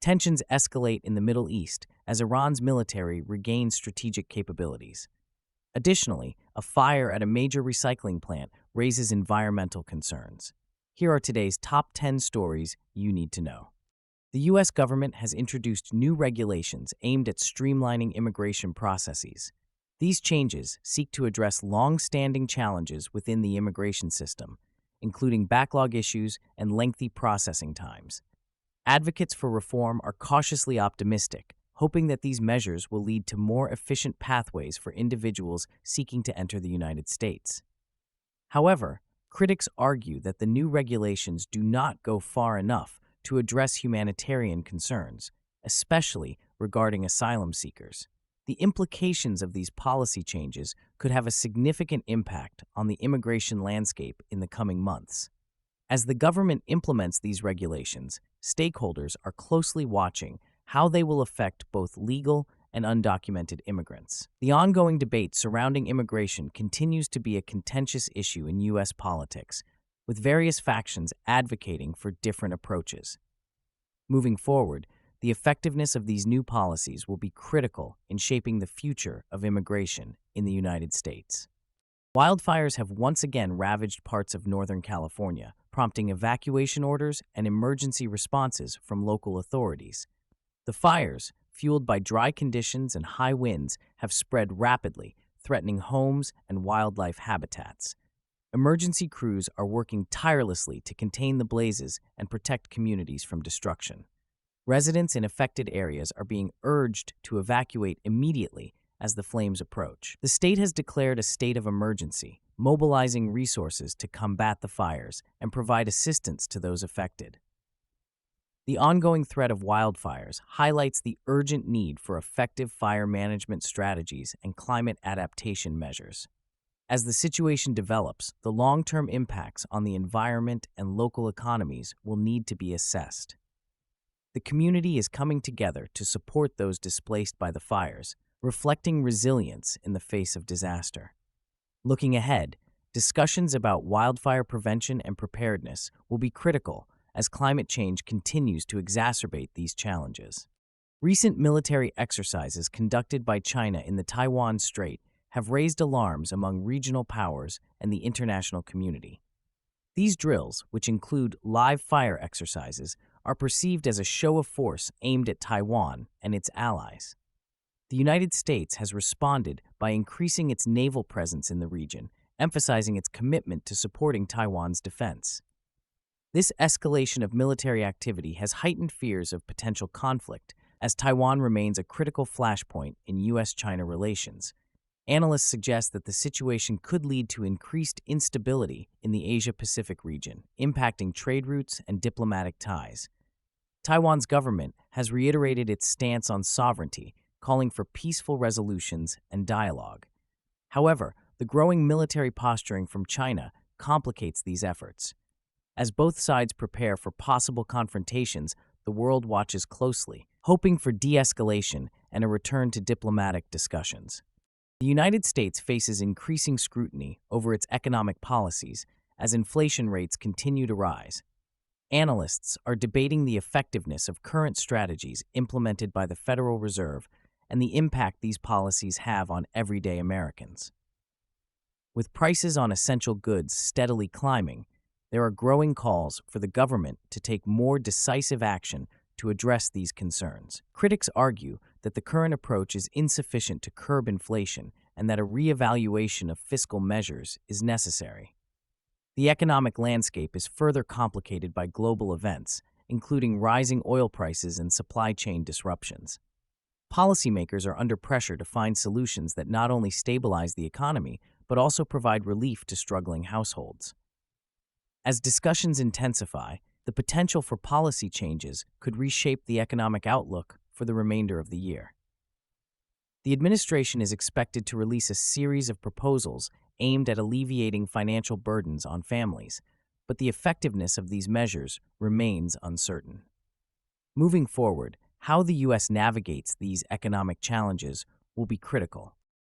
Tensions escalate in the Middle East as Iran's military regains strategic capabilities. Additionally, a fire at a major recycling plant raises environmental concerns. Here are today's top 10 stories you need to know. The U.S. government has introduced new regulations aimed at streamlining immigration processes. These changes seek to address long-standing challenges within the immigration system, including backlog issues and lengthy processing times. Advocates for reform are cautiously optimistic, hoping that these measures will lead to more efficient pathways for individuals seeking to enter the United States. However, critics argue that the new regulations do not go far enough to address humanitarian concerns, especially regarding asylum seekers. The implications of these policy changes could have a significant impact on the immigration landscape in the coming months. As the government implements these regulations, stakeholders are closely watching how they will affect both legal and undocumented immigrants. The ongoing debate surrounding immigration continues to be a contentious issue in U.S. politics, with various factions advocating for different approaches. Moving forward, the effectiveness of these new policies will be critical in shaping the future of immigration in the United States. Wildfires have once again ravaged parts of Northern California, prompting evacuation orders and emergency responses from local authorities. The fires, fueled by dry conditions and high winds, have spread rapidly, threatening homes and wildlife habitats. Emergency crews are working tirelessly to contain the blazes and protect communities from destruction. Residents in affected areas are being urged to evacuate immediately as the flames approach. The state has declared a state of emergency, mobilizing resources to combat the fires and provide assistance to those affected. The ongoing threat of wildfires highlights the urgent need for effective fire management strategies and climate adaptation measures. As the situation develops, the long-term impacts on the environment and local economies will need to be assessed. The community is coming together to support those displaced by the fires, reflecting resilience in the face of disaster. Looking ahead, discussions about wildfire prevention and preparedness will be critical as climate change continues to exacerbate these challenges. Recent military exercises conducted by China in the Taiwan Strait have raised alarms among regional powers and the international community. These drills, which include live fire exercises, are perceived as a show of force aimed at Taiwan and its allies. The United States has responded by increasing its naval presence in the region, emphasizing its commitment to supporting Taiwan's defense. This escalation of military activity has heightened fears of potential conflict, as Taiwan remains a critical flashpoint in U.S.-China relations. Analysts suggest that the situation could lead to increased instability in the Asia-Pacific region, impacting trade routes and diplomatic ties. Taiwan's government has reiterated its stance on sovereignty, calling for peaceful resolutions and dialogue. However, the growing military posturing from China complicates these efforts. As both sides prepare for possible confrontations, the world watches closely, hoping for de-escalation and a return to diplomatic discussions. The United States faces increasing scrutiny over its economic policies as inflation rates continue to rise. Analysts are debating the effectiveness of current strategies implemented by the Federal Reserve and the impact these policies have on everyday Americans. With prices on essential goods steadily climbing, there are growing calls for the government to take more decisive action to address these concerns. Critics argue that the current approach is insufficient to curb inflation and that a reevaluation of fiscal measures is necessary. The economic landscape is further complicated by global events, including rising oil prices and supply chain disruptions. Policymakers are under pressure to find solutions that not only stabilize the economy, but also provide relief to struggling households. As discussions intensify, the potential for policy changes could reshape the economic outlook for the remainder of the year. The administration is expected to release a series of proposals aimed at alleviating financial burdens on families, but the effectiveness of these measures remains uncertain. Moving forward, how the U.S. navigates these economic challenges will be critical.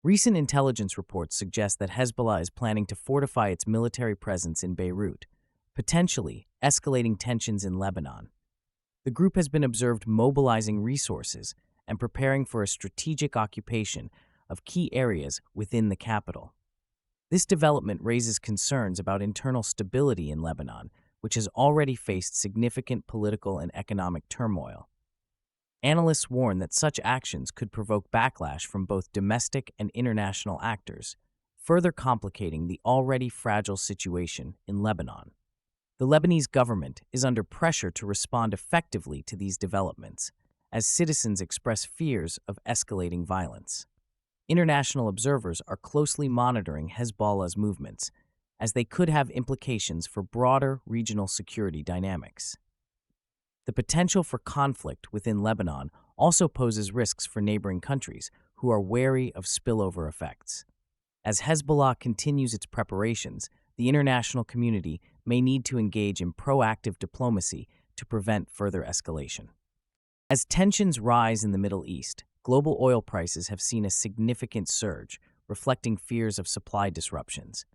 Recent intelligence reports suggest that Hezbollah is planning to fortify its military presence in Beirut, potentially escalating tensions in Lebanon. The group has been observed mobilizing resources and preparing for a strategic occupation of key areas within the capital. This development raises concerns about internal stability in Lebanon, which has already faced significant political and economic turmoil. Analysts warn that such actions could provoke backlash from both domestic and international actors, further complicating the already fragile situation in Lebanon. The Lebanese government is under pressure to respond effectively to these developments, as citizens express fears of escalating violence. International observers are closely monitoring Hezbollah's movements, as they could have implications for broader regional security dynamics. The potential for conflict within Lebanon also poses risks for neighboring countries who are wary of spillover effects. As Hezbollah continues its preparations, the international community may need to engage in proactive diplomacy to prevent further escalation. As tensions rise in the Middle East, global oil prices have seen a significant surge, reflecting fears of supply disruptions.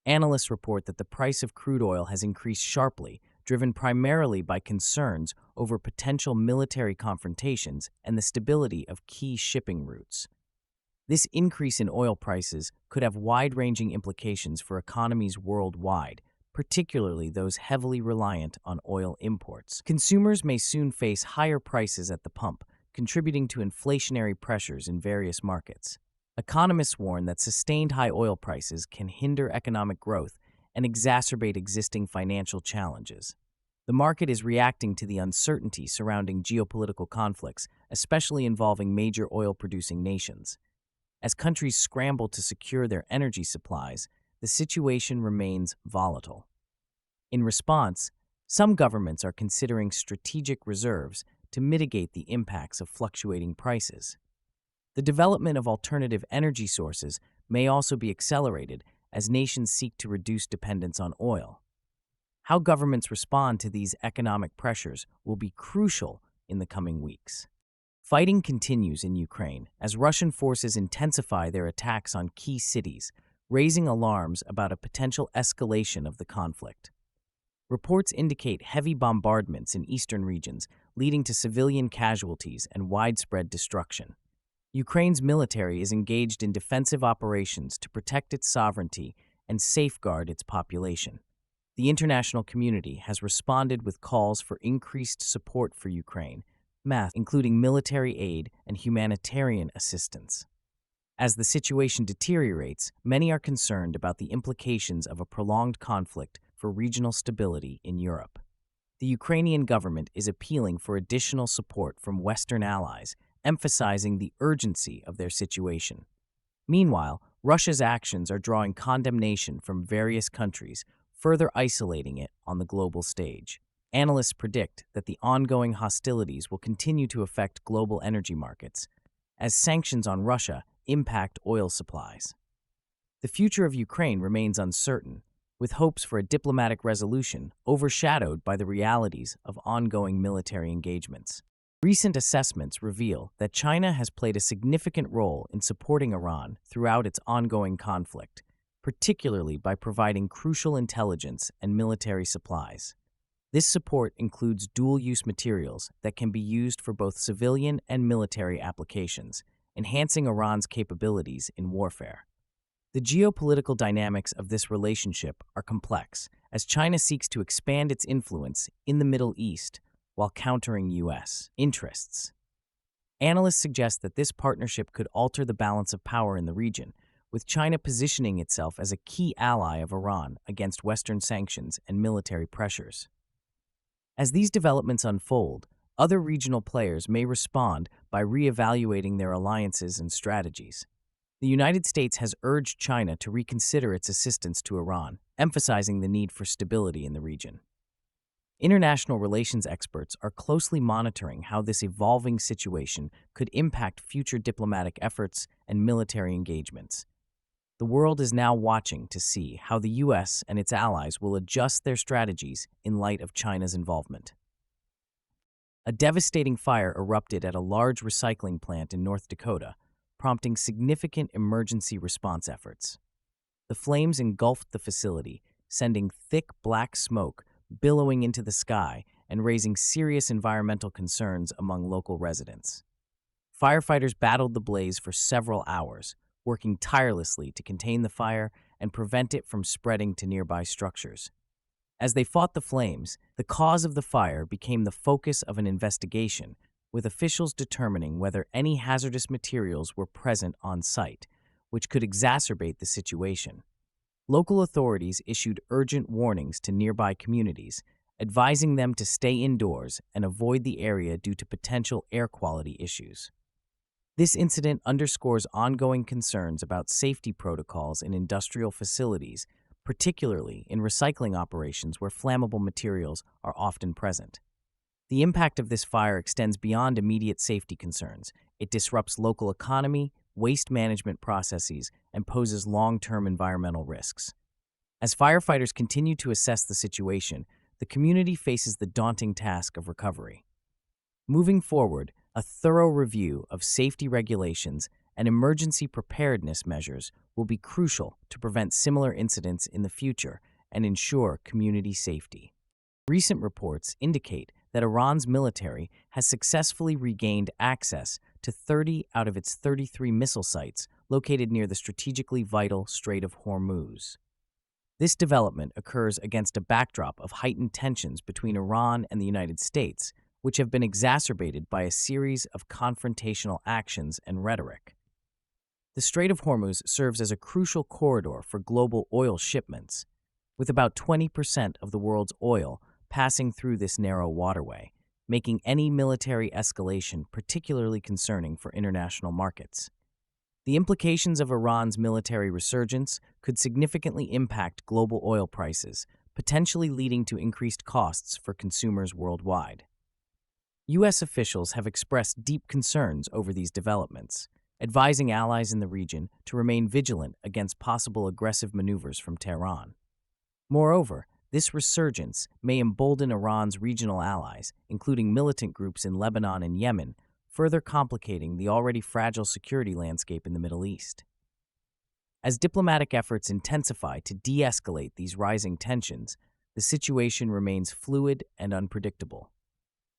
Analysts report that the price of crude oil has increased sharply, driven primarily by concerns over potential military confrontations and the stability of key shipping routes. This increase in oil prices could have wide-ranging implications for economies worldwide, particularly those heavily reliant on oil imports. Consumers may soon face higher prices at the pump, contributing to inflationary pressures in various markets. Economists warn that sustained high oil prices can hinder economic growth and exacerbate existing financial challenges. The market is reacting to the uncertainty surrounding geopolitical conflicts, especially involving major oil-producing nations. As countries scramble to secure their energy supplies, the situation remains volatile. In response, some governments are considering strategic reserves to mitigate the impacts of fluctuating prices. The development of alternative energy sources may also be accelerated as nations seek to reduce dependence on oil. How governments respond to these economic pressures will be crucial in the coming weeks. Fighting continues in Ukraine as Russian forces intensify their attacks on key cities, raising alarms about a potential escalation of the conflict. Reports indicate heavy bombardments in eastern regions, leading to civilian casualties and widespread destruction. Ukraine's military is engaged in defensive operations to protect its sovereignty and safeguard its population. The international community has responded with calls for increased support for Ukraine, including military aid and humanitarian assistance. As the situation deteriorates, many are concerned about the implications of a prolonged conflict for regional stability in Europe. The Ukrainian government is appealing for additional support from Western allies, emphasizing the urgency of their situation. Meanwhile, Russia's actions are drawing condemnation from various countries, further isolating it on the global stage. Analysts predict that the ongoing hostilities will continue to affect global energy markets, as sanctions on Russia impact oil supplies. The future of Ukraine remains uncertain, with hopes for a diplomatic resolution overshadowed by the realities of ongoing military engagements. Recent assessments reveal that China has played a significant role in supporting Iran throughout its ongoing conflict, particularly by providing crucial intelligence and military supplies. This support includes dual-use materials that can be used for both civilian and military applications, enhancing Iran's capabilities in warfare. The geopolitical dynamics of this relationship are complex, as China seeks to expand its influence in the Middle East while countering U.S. interests. Analysts suggest that this partnership could alter the balance of power in the region, with China positioning itself as a key ally of Iran against Western sanctions and military pressures. As these developments unfold, other regional players may respond by reevaluating their alliances and strategies. The United States has urged China to reconsider its assistance to Iran, emphasizing the need for stability in the region. International relations experts are closely monitoring how this evolving situation could impact future diplomatic efforts and military engagements. The world is now watching to see how the U.S. and its allies will adjust their strategies in light of China's involvement. A devastating fire erupted at a large recycling plant in North Dakota, prompting significant emergency response efforts. The flames engulfed the facility, sending thick black smoke billowing into the sky and raising serious environmental concerns among local residents. Firefighters battled the blaze for several hours, working tirelessly to contain the fire and prevent it from spreading to nearby structures. As they fought the flames, the cause of the fire became the focus of an investigation, with officials determining whether any hazardous materials were present on site, which could exacerbate the situation. Local authorities issued urgent warnings to nearby communities, advising them to stay indoors and avoid the area due to potential air quality issues. This incident underscores ongoing concerns about safety protocols in industrial facilities, particularly in recycling operations where flammable materials are often present. The impact of this fire extends beyond immediate safety concerns. It disrupts local economy, waste management processes, and poses long-term environmental risks. As firefighters continue to assess the situation, the community faces the daunting task of recovery. Moving forward, a thorough review of safety regulations and emergency preparedness measures will be crucial to prevent similar incidents in the future and ensure community safety. Recent reports indicate that Iran's military has successfully regained access to 30 out of its 33 missile sites located near the strategically vital Strait of Hormuz. This development occurs against a backdrop of heightened tensions between Iran and the United States, which have been exacerbated by a series of confrontational actions and rhetoric. The Strait of Hormuz serves as a crucial corridor for global oil shipments, with about 20% of the world's oil passing through this narrow waterway, making any military escalation particularly concerning for international markets. The implications of Iran's military resurgence could significantly impact global oil prices, potentially leading to increased costs for consumers worldwide. U.S. officials have expressed deep concerns over these developments, advising allies in the region to remain vigilant against possible aggressive maneuvers from Tehran. Moreover, this resurgence may embolden Iran's regional allies, including militant groups in Lebanon and Yemen, further complicating the already fragile security landscape in the Middle East. As diplomatic efforts intensify to de-escalate these rising tensions, the situation remains fluid and unpredictable.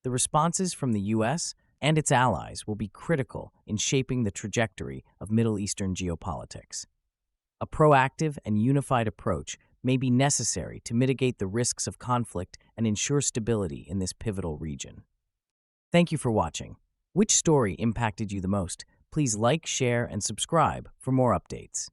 The responses from the U.S. and its allies will be critical in shaping the trajectory of Middle Eastern geopolitics. A proactive and unified approach may be necessary to mitigate the risks of conflict and ensure stability in this pivotal region. Thank you for watching. Which story impacted you the most? Please like, share, and subscribe for more updates.